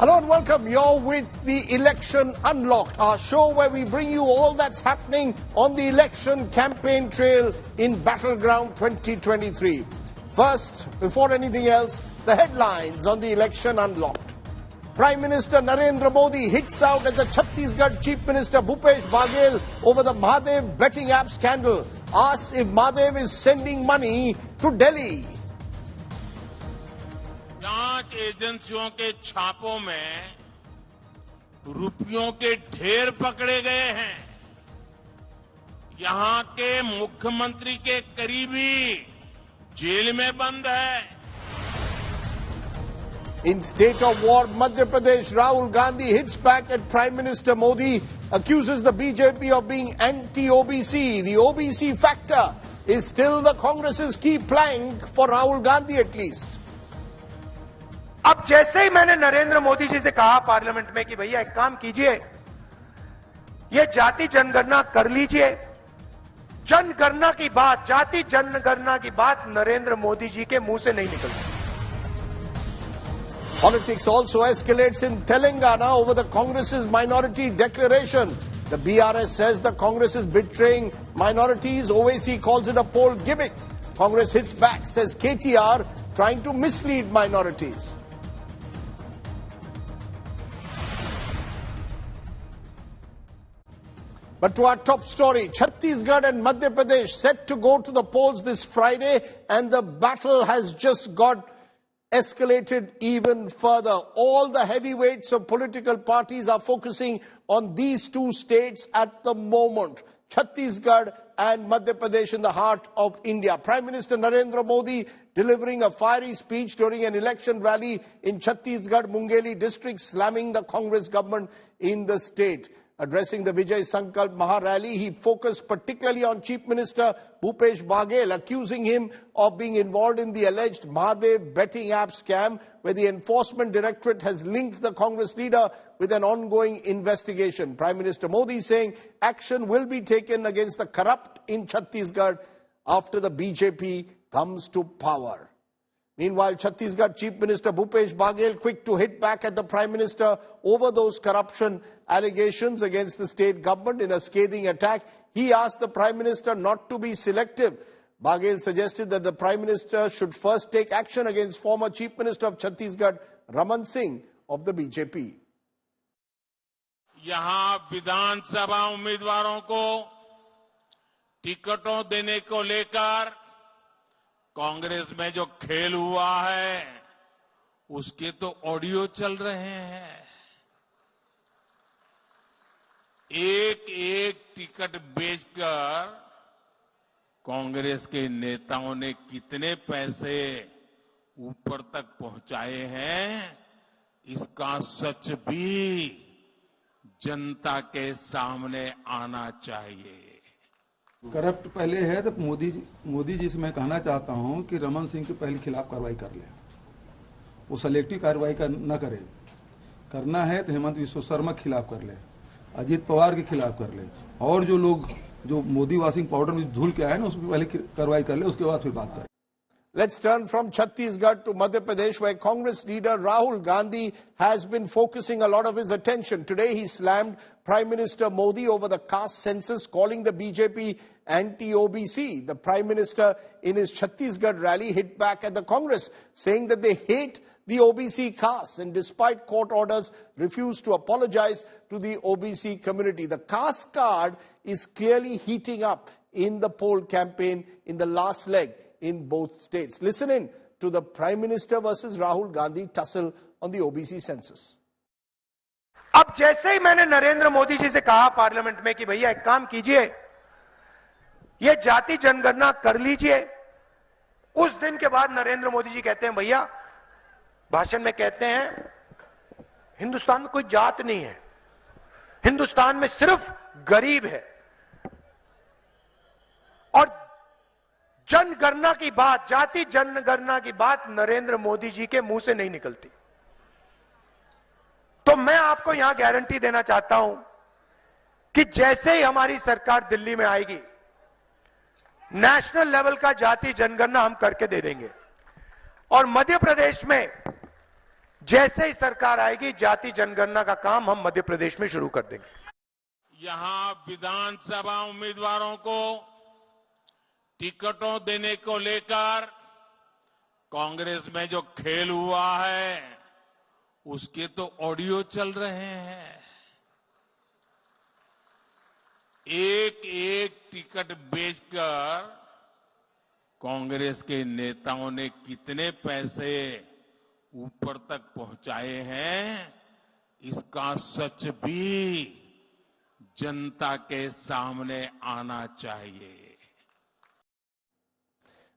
Hello and welcome. You're with the Election Unlocked, our show where we bring you all that's happening on the election campaign trail in Battleground 2023. First, before anything else, the headlines on the Election Unlocked. Prime Minister Narendra Modi hits out at the Chhattisgarh Chief Minister Bhupesh Baghel over the Mahadev betting app scandal. Asks if Mahadev is sending money to Delhi. जांच एजेंसियों के छापों में रुपयों के ढेर पकड़े गए हैं। यहां के मुख्यमंत्री के करीबी जेल में बंद है। In state of war, Madhya Pradesh, Rahul Gandhi hits back at Prime Minister Modi, accuses the BJP of being anti-OBC. The OBC factor is still the Congress's key plank for Rahul Gandhi at least. अब जैसे ही मैंने नरेंद्र मोदी जी से कहा parliament में कि भैया एक काम कीजिए, ये जाति जनगणना कर लीजिए, जनगणना की बात, जाति जनगणना की बात नरेंद्र मोदी जी के मुंह से नहीं निकलती। Politics also escalates in Telangana over the Congress's minority declaration. The BRS says the Congress is betraying minorities. Novesi calls it a poll gimmick. Congress hits back, says KTR trying to mislead minorities. But to our top story, Chhattisgarh and Madhya Pradesh set to go to the polls this Friday, and the battle has just got escalated even further. All the heavyweights of political parties are focusing on these two states at the moment, Chhattisgarh and Madhya Pradesh, in the heart of India. Prime Minister Narendra Modi delivering a fiery speech during an election rally in Chhattisgarh Mungeli district, slamming the Congress government in the state. Addressing the Vijay Sankalp Maha rally, he focused particularly on Chief Minister Bhupesh Baghel, accusing him of being involved in the alleged Mahadev betting app scam, where the Enforcement Directorate has linked the Congress leader with an ongoing investigation. Prime Minister Modi saying action will be taken against the corrupt in Chhattisgarh after the BJP comes to power. Meanwhile, Chhattisgarh Chief Minister Bhupesh Baghel quick to hit back at the Prime Minister over those corruption allegations against the state government. In a scathing attack, he asked the Prime Minister not to be selective. Baghel suggested that the Prime Minister should first take action against former Chief Minister of Chhattisgarh, Raman Singh of the BJP. यहां विधानसभा उम्मीदवारों को टिकटों देने को लेकर कांग्रेस में जो खेल हुआ है, उसके तो ऑडियो चल रहे हैं। एक एक टिकट बेचकर कांग्रेस के नेताओं ने कितने पैसे ऊपर तक पहुंचाए हैं, इसका सच भी जनता के सामने आना चाहिए। करप्ट पहले है तो मोदी जी से मैं कहना चाहता हूं कि रमन सिंह के पहले खिलाफ कार्रवाई कर ले। वो सेलेक्टिव कार्रवाई न करे, करना है तो हेमंत विश्व शर्मा के खिलाफ कर ले, अजीत पवार के खिलाफ कर ले, और जो लोग जो मोदी वाशिंग पाउडर में धुल के आए ना, उस पर पहले कार्रवाई कर ले, उसके बाद फिर बात करें। Let's turn from Chhattisgarh to Madhya Pradesh, where Congress leader Rahul Gandhi has been focusing a lot of his attention. Today he slammed Prime Minister Modi over the caste census, calling the BJP anti-OBC. The Prime Minister in his Chhattisgarh rally hit back at the Congress, saying that they hate the OBC caste and despite court orders refused to apologize to the OBC community. The caste card is clearly heating up in the poll campaign in the last leg in both states. Listen in to the Prime Minister versus Rahul Gandhi tussle on the OBC census. अब जैसे ही मैंने नरेंद्र मोदी जी से कहा parliament में कि भैया एक काम कीजिए, ये जाति जनगणना कर लीजिए, उस दिन के बाद नरेंद्र मोदी जी कहते हैं, भैया भाषण में कहते हैं हिंदुस्तान में कोई जात नहीं है, हिंदुस्तान में सिर्फ गरीब है। और जनगणना की बात, जाति जनगणना की बात नरेंद्र मोदी जी के मुंह से नहीं निकलती। तो मैं आपको यहां गारंटी देना चाहता हूं कि जैसे ही हमारी सरकार दिल्ली में आएगी, नेशनल लेवल का जाति जनगणना हम करके दे देंगे। और मध्य प्रदेश में जैसे ही सरकार आएगी जाति जनगणना का काम हम मध्य प्रदेश में शुरू कर देंगे। यहां विधानसभा उम्मीदवारों को टिकटों देने को लेकर कांग्रेस में जो खेल हुआ है उसके तो ऑडियो चल रहे हैं। एक एक टिकट बेचकर कांग्रेस के नेताओं ने कितने पैसे ऊपर तक पहुंचाए हैं, इसका सच भी जनता के सामने आना चाहिए।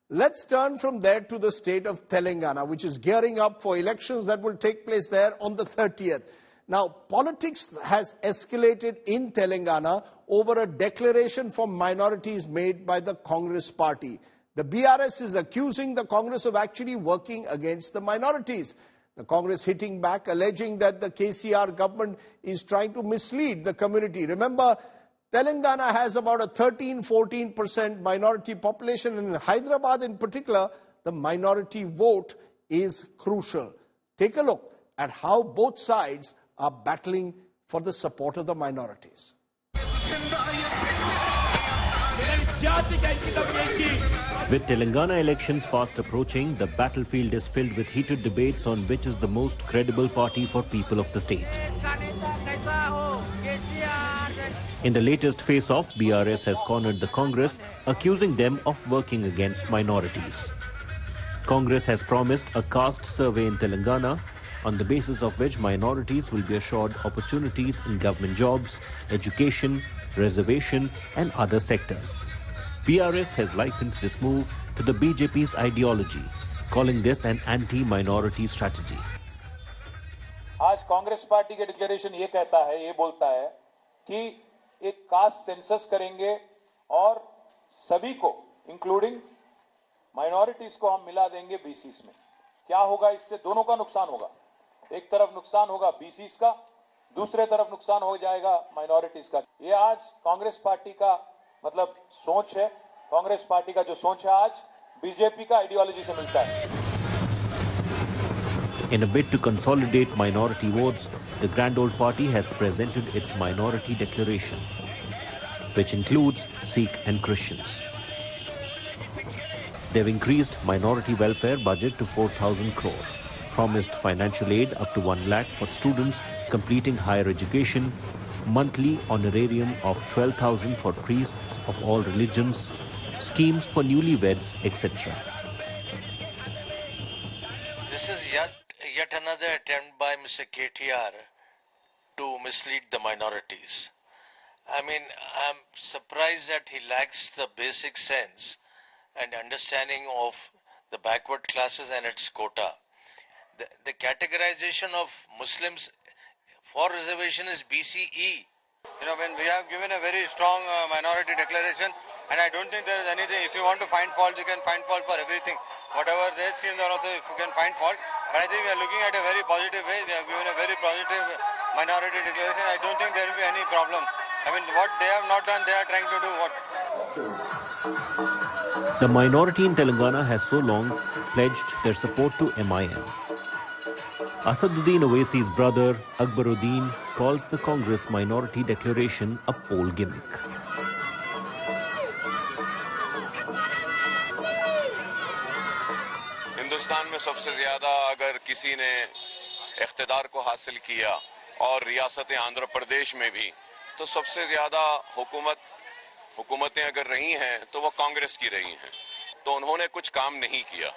Let's turn from there to the state of Telangana, which is gearing up for elections that will take place there on the 30th. Now, politics has escalated in Telangana over a declaration for minorities made by the Congress party. The BRS is accusing the Congress of actually working against the minorities. The Congress hitting back, alleging that the KCR government is trying to mislead the community. Remember, Telangana has about a 13-14% minority population, and in Hyderabad in particular, the minority vote is crucial. Take a look at how both sides are battling for the support of the minorities. With Telangana elections fast approaching, the battlefield is filled with heated debates on which is the most credible party for people of the state. In the latest face-off, BRS has cornered the Congress, accusing them of working against minorities. Congress has promised a caste survey in Telangana, on the basis of which minorities will be assured opportunities in government jobs, education, reservation and other sectors. BRS has likened this move to the BJP's ideology, calling this an anti-minority strategy. आज Congress party के declaration ये कहता है, ये बोलता है कि एक कास्ट सेंसस करेंगे और सभी को इंक्लूडिंग माइनॉरिटीज को हम मिला देंगे बीसीस में। क्या होगा इससे? दोनों का नुकसान होगा। एक तरफ नुकसान होगा बीसीस का, दूसरे तरफ नुकसान हो जाएगा माइनॉरिटीज का। ये आज कांग्रेस पार्टी का मतलब सोच है। कांग्रेस पार्टी का जो सोच है आज बीजेपी का आइडियोलॉजी से मिलता है। In a bid to consolidate minority votes, the Grand Old Party has presented its minority declaration, which includes Sikh and Christians. They've increased minority welfare budget to 4,000 crore, promised financial aid up to 1 lakh for students completing higher education, monthly honorarium of 12,000 for priests of all religions, schemes for newlyweds, etc. This is yet another attempt by Mr. KTR to mislead the minorities. I mean, I'm surprised that he lacks the basic sense and understanding of the backward classes and its quota. The categorization of Muslims for reservation is BCE. You know, when we have given a very strong minority declaration, and I don't think there is anything, if you want to find fault, you can find fault for everything. Whatever their schemes are also, if you can find fault. But I think we are looking at a very positive way. We have given a very positive minority declaration. I don't think there will be any problem. I mean, what they have not done, they are trying to do what. The minority in Telangana has so long pledged their support to MIM. Asaduddin Novesi's brother, Akbaruddin, calls the Congress minority declaration a poll gimmick. Hindustan में सबसे ज्यादा अगर किसी ने इख्तिदार को हासिल किया और रियासत आंध्र प्रदेश में भी, तो सबसे ज्यादा हुकूमतें अगर रही हैं तो वो कांग्रेस की रही हैं। तो उन्होंने कुछ काम नहीं किया।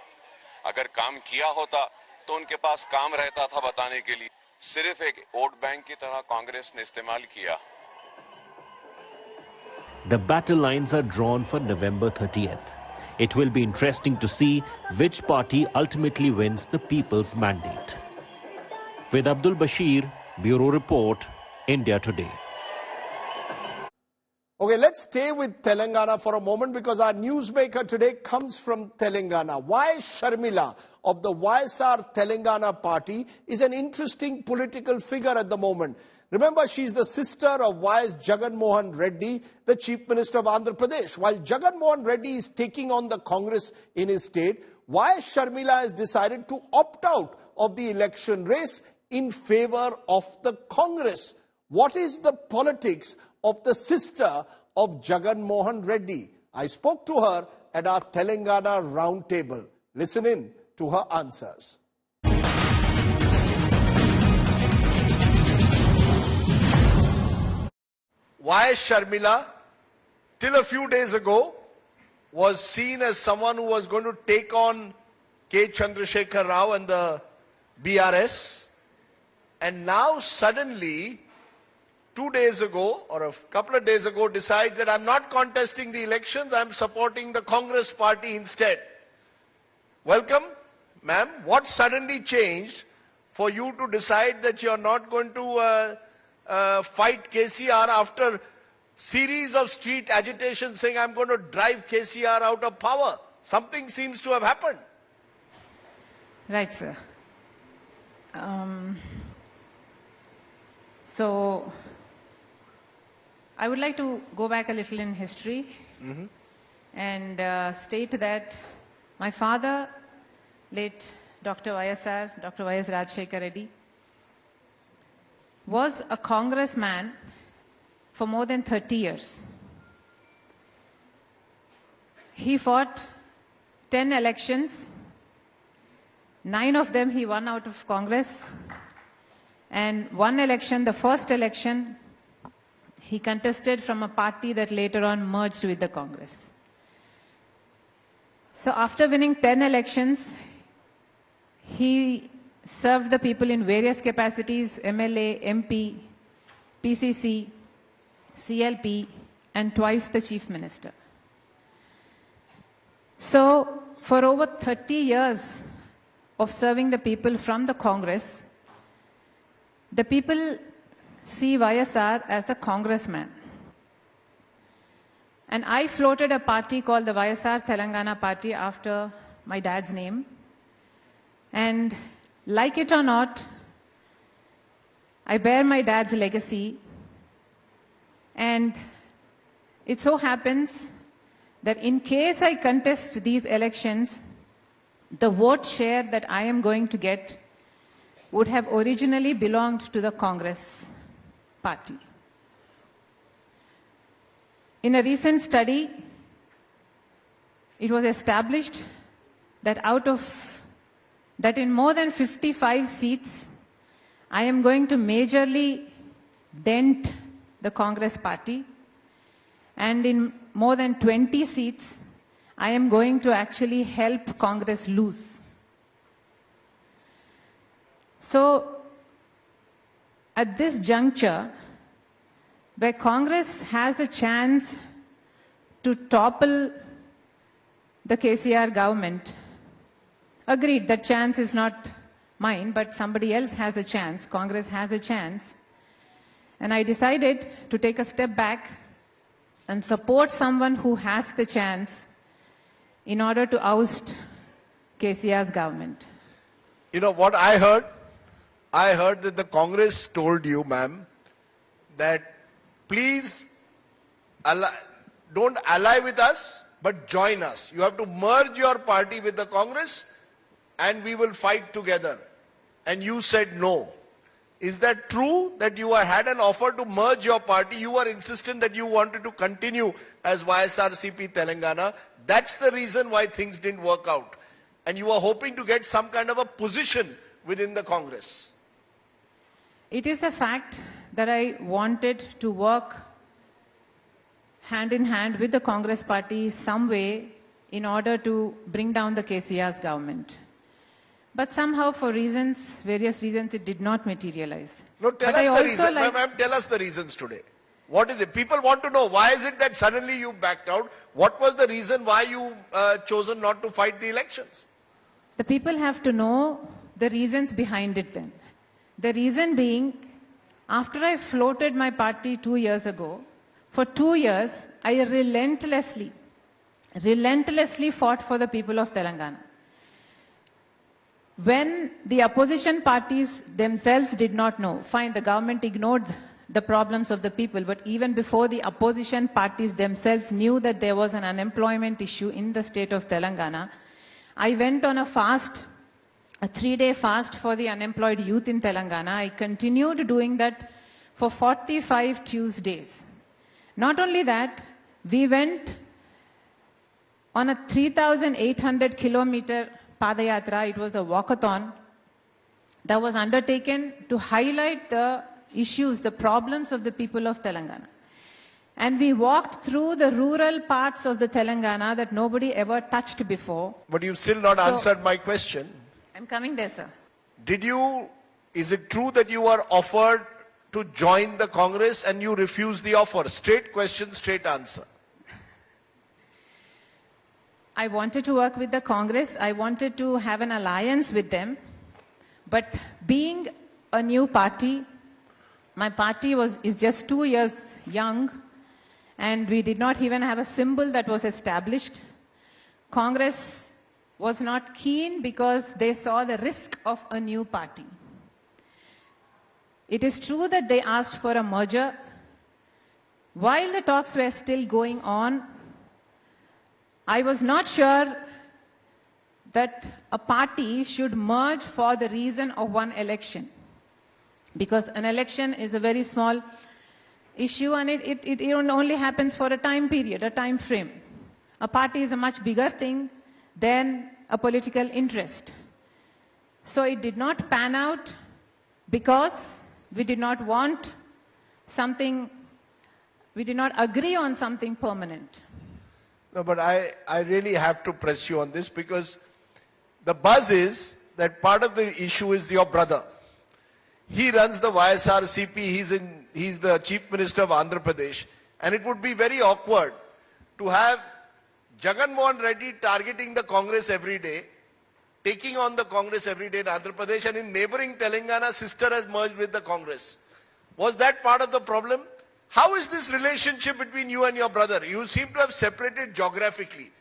अगर काम किया होता तो उनके पास काम रहता था बताने के लिए। सिर्फ एक वोट बैंक की तरह कांग्रेस ने इस्तेमाल किया। The battle lines are drawn for November 30th. It will be interesting to see which party ultimately wins the people's mandate. With Abdul Bashir, Bureau Report, India Today. Okay, let's stay with Telangana for a moment because our newsmaker today comes from Telangana. Why Sharmila of the YSR Telangana party is an interesting political figure at the moment. Remember, she's the sister of YS Jagan Mohan Reddy, the Chief Minister of Andhra Pradesh. While Jagan Mohan Reddy is taking on the Congress in his state, YS Sharmila has decided to opt out of the election race in favor of the Congress. What is the politics of the sister of Jagan Mohan Reddy? I spoke to her at our Telangana roundtable. Listen in to her answers. Why Sharmila, till a few days ago, was seen as someone who was going to take on K. Chandrasekhar Rao and the BRS, and now suddenly, 2 days ago or a couple of days ago, decides that I'm not contesting the elections, I'm supporting the Congress party instead. Welcome, ma'am. What suddenly changed for you to decide that you're not going to fight KCR after series of street agitation saying I'm going to drive KCR out of power? Something seems to have happened. Right, sir. So, I would like to go back a little in history and state that my father, late Dr. YSR, Dr. Y.S. Rajshekar Reddy, was a congressman for more than 30 years. He fought 10 elections. 9 of them he won out of Congress. And one election, the first election, he contested from a party that later on merged with the Congress. So after winning 10 elections, he served the people in various capacities: MLA, MP, PCC, CLP, and twice the Chief Minister. So for over 30 years of serving the people from the Congress, the people see YSR as a congressman. And I floated a party called the YSR Telangana Party after my dad's name. And like it or not, I bear my dad's legacy. And it so happens that in case I contest these elections, the vote share that I am going to get would have originally belonged to the Congress party. In a recent study, it was established that in more than 55 seats, I am going to majorly dent the Congress party, and in more than 20 seats, I am going to actually help Congress lose. So, at this juncture, where Congress has a chance to topple the KCR government, agreed, that chance is not mine, but somebody else has a chance, Congress has a chance, and I decided to take a step back and support someone who has the chance in order to oust KCR's government. You know what I heard? I heard that the Congress told you, ma'am, that please don't ally with us, but join us. You have to merge your party with the Congress and we will fight together. And you said no. Is that true that you had an offer to merge your party? You were insistent that you wanted to continue as YSRCP Telangana. That's the reason why things didn't work out. And you were hoping to get some kind of a position within the Congress. It is a fact that I wanted to work hand in hand with the Congress party some way in order to bring down the KCR's government. But somehow for reasons, various reasons, it did not materialize. No, tell us the reasons. Ma'am, tell us the reasons today. What is it? People want to know, why is it that suddenly you backed out? What was the reason why you chosen not to fight the elections? The people have to know the reasons behind it then. The reason being, after I floated my party 2 years ago, for 2 years, I relentlessly fought for the people of Telangana. When the opposition parties themselves did not know, fine, the government ignored the problems of the people, but even before the opposition parties themselves knew that there was an unemployment issue in the state of Telangana, I went on a fast a 3-day fast for the unemployed youth in Telangana. I continued doing that for 45 Tuesdays. Not only that, we went on a 3,800 kilometer Padayatra. It was a walkathon that was undertaken to highlight the issues, the problems of the people of Telangana. And we walked through the rural parts of the Telangana that nobody ever touched before. But you've still not answered my question. I'm coming there, sir. Is it true that you were offered to join the Congress and you refused the offer? Straight question, straight answer. I wanted to work with the Congress. I wanted to have an alliance with them. But being a new party, my party is just 2 years young, and we did not even have a symbol that was established. Congress was not keen because they saw the risk of a new party. It is true that they asked for a merger. While the talks were still going on, I was not sure that a party should merge for the reason of one election. Because an election is a very small issue and it only happens for a time period, a time frame. A party is a much bigger thing than a political interest. So it did not pan out because we did not want something, we did not agree on something permanent. No, but I really have to press you on this because the buzz is that part of the issue is your brother. He runs the YSRCP, he's the Chief Minister of Andhra Pradesh, and it would be very awkward to have Jagan Mohan Reddy targeting the Congress every day, taking on the Congress every day in Andhra Pradesh, and in neighboring Telangana, sister has merged with the Congress. Was that part of the problem? How is this relationship between you and your brother? You seem to have separated geographically.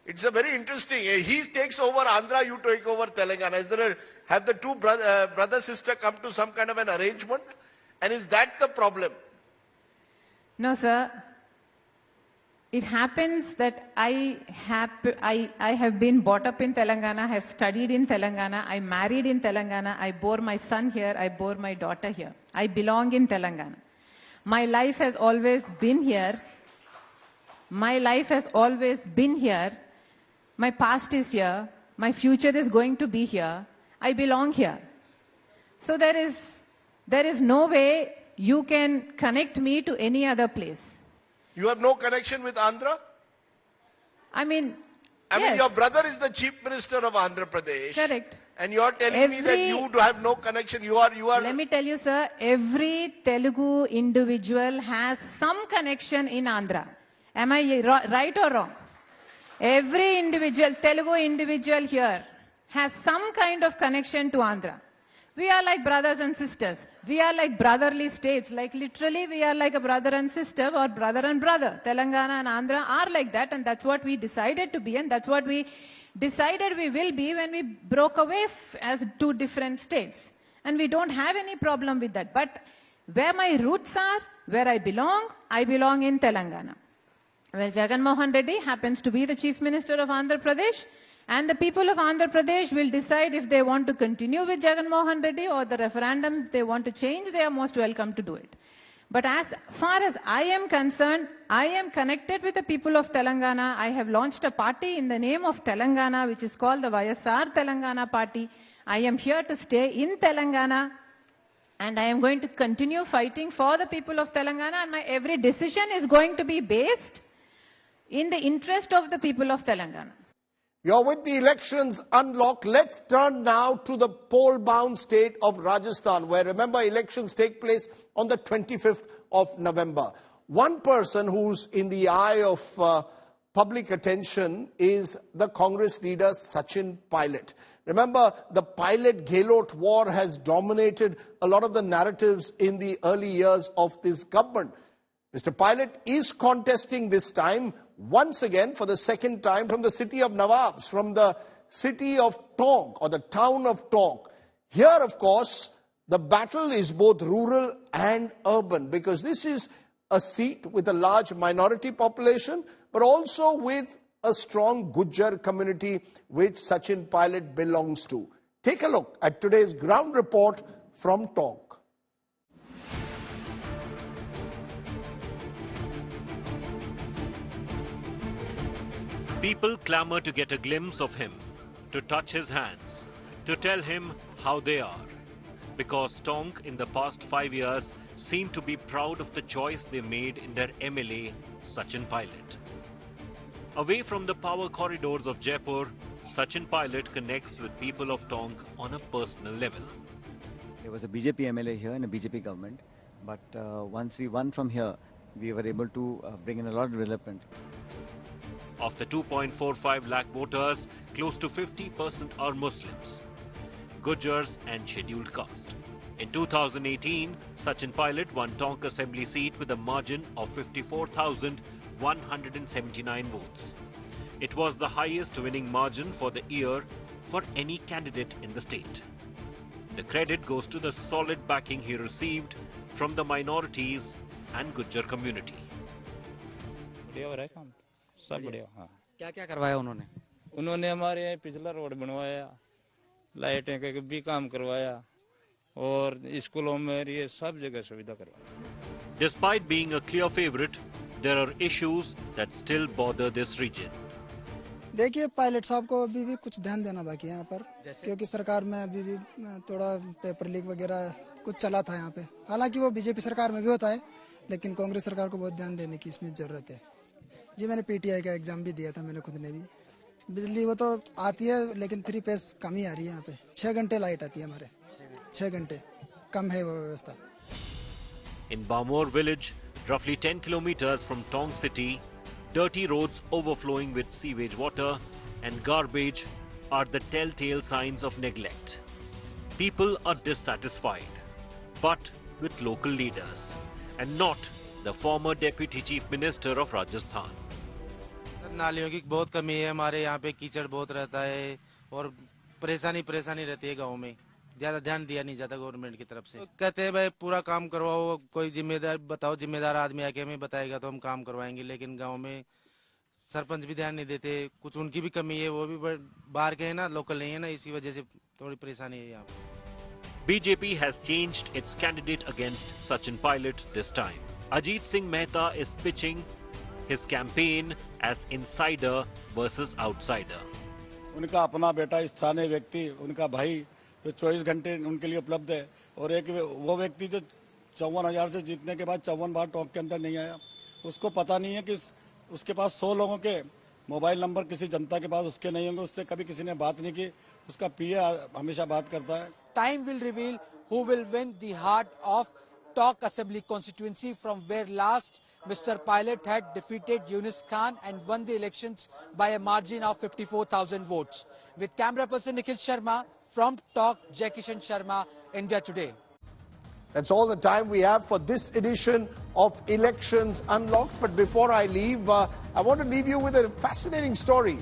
It's a very interesting. He takes over Andhra, you take over Telangana. Have the two brother-sister come to some kind of an arrangement? And is that the problem? No, sir. It happens that I have been brought up in Telangana, I have studied in Telangana, I married in Telangana, I bore my son here, I bore my daughter here. I belong in Telangana. My life has always been here. My life has always been here. My past is here. My future is going to be here. I belong here. So there is no way you can connect me to any other place. You have no connection with Andhra? I mean, your brother is the Chief Minister of Andhra Pradesh. Correct. And you are telling me that you do have no connection. You are. Let me tell you, sir, every Telugu individual has some connection in Andhra. Am I right or wrong? Every individual, Telugu individual here has some kind of connection to Andhra. We are like brothers and sisters. We are like brotherly states. Like literally we are like a brother and sister or brother and brother. Telangana and Andhra are like that, and that's what we decided to be, and that's what we decided we will be when we broke away as two different states. And we don't have any problem with that. But where my roots are, where I belong in Telangana. Well, Jagan Mohan Reddy happens to be the Chief Minister of Andhra Pradesh, and the people of Andhra Pradesh will decide if they want to continue with Jagan Mohan Reddy or the referendum they want to change. They are most welcome to do it. But as far as I am concerned, I am connected with the people of Telangana. I have launched a party in the name of Telangana, which is called the YSR Telangana Party. I am here to stay in Telangana, and I am going to continue fighting for the people of Telangana, and my every decision is going to be based in the interest of the people of Telangana. You're with the elections unlocked. Let's turn now to the poll-bound state of Rajasthan, where, remember, elections take place on the 25th of November. One person who's in the eye of public attention is the Congress leader, Sachin Pilot. Remember, the Pilot-Gehlot war has dominated a lot of the narratives in the early years of this government. Mr. Pilot is contesting this time, once again, for the second time, from the city of Nawabs, from the city of Tonk, or the town of Tonk. Here, of course, the battle is both rural and urban, because this is a seat with a large minority population, but also with a strong Gujjar community, which Sachin Pilot belongs to. Take a look at today's ground report from Tonk. People clamour to get a glimpse of him, to touch his hands, to tell him how they are. Because Tonk in the past 5 years seem to be proud of the choice they made in their MLA, Sachin Pilot. Away from the power corridors of Jaipur, Sachin Pilot connects with people of Tonk on a personal level. There was a BJP MLA here in a BJP government, but once we won from here, we were able to bring in a lot of development. Of the 2.45 lakh voters, close to 50% are Muslims, Gujars and scheduled caste. In 2018, Sachin Pilot won Tonk Assembly seat with a margin of 54,179 votes. It was the highest winning margin for the year for any candidate in the state. The credit goes to the solid backing he received from the minorities and Gujar community. सब बढ़िया। हाँ, क्या क्या करवाया उन्होंने? उन्होंने हमारे यहाँ पिछला रोड बनवाया, लाइटें का भी काम करवाया और स्कूलों में ये सब जगह सुविधा करवाया। Despite being a clear favorite, there are issues that still bother this region. देखिए, पायलट साहब को अभी भी कुछ ध्यान देना बाकी है यहाँ पर, क्योंकि सरकार में अभी भी थोड़ा पेपर लीक वगैरह कुछ चला था यहाँ पे। हालांकि वो बीजेपी सरकार में भी होता है, लेकिन कांग्रेस सरकार को बहुत ध्यान देने की इसमें जरूरत है। जी, मैंने पीटीआई का एग्जाम भी दिया था, मैंने खुद ने भी। बिजली वो तो आती है, लेकिन 3 फेस कम ही आ रही है यहाँ पे। 6 घंटे लाइट आती है हमारे, 6 घंटे कम है वो व्यवस्था। In Bamor village, roughly 10 kilometers from Tonk city, dirty roads overflowing with sewage water and garbage are the telltale signs of neglect. People are dissatisfied, but with local leaders and not the former Deputy Chief Minister of Rajasthan. नालियों की बहुत कमी है हमारे यहाँ पे, कीचड़ बहुत रहता है और परेशानी रहती है गांव में। ज्यादा ध्यान दिया नहीं जाता गवर्नमेंट की तरफ से। कहते हैं भाई पूरा काम करवाओ, कोई जिम्मेदार बताओ, जिम्मेदार आदमी आके हमें बताएगा तो हम काम करवाएंगे, लेकिन गांव में सरपंच भी ध्यान नहीं देते। कुछ उनकी भी कमी है, वो भी बाहर के हैं ना, लोकल नहीं है ना, इसी वजह से थोड़ी परेशानी है यहाँ पे। BJP has changed its candidate against Sachin Pilot this time. Ajit Singh Mehta is pitching his campaign as insider versus outsider. उनका अपना बेटा, स्थानीय व्यक्ति, उनका भाई जो 24 घंटे उनके लिए उपलब्ध है, और एक वो व्यक्ति जो 54,000 से जीतने के बाद 54 बार टॉप के अंदर नहीं आया। उसको पता नहीं है कि उसके पास 100 लोगों के मोबाइल नंबर किसी जनता के पास उसके नहीं होंगे, उससे कभी किसी ने बात नहीं की। उसका पीए हमेशा बात करता है। Time will reveal who will win the heart of Tonk Assembly constituency, from where last Mr. Pilot had defeated Yunus Khan and won the elections by a margin of 54,000 votes. With camera person Nikhil Sharma from Tonk, Jai Kishan Sharma, India Today. That's all the time we have for this edition of Elections Unlocked. But before I leave, I want to leave you with a fascinating story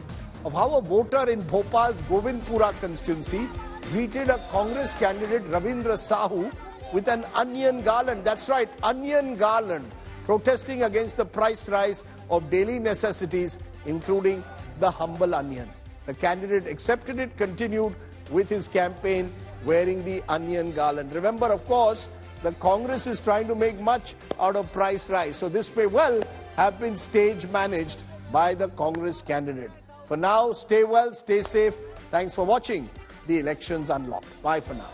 of how a voter in Bhopal's Govindpura constituency greeted a Congress candidate, Ravindra Sahu, with an onion garland. That's right, onion garland, protesting against the price rise of daily necessities, including the humble onion. The candidate accepted it, continued with his campaign wearing the onion garland. Remember, of course, the Congress is trying to make much out of price rise. So this may well have been stage managed by the Congress candidate. For now, stay well, stay safe. Thanks for watching the Elections Unlocked. Bye for now.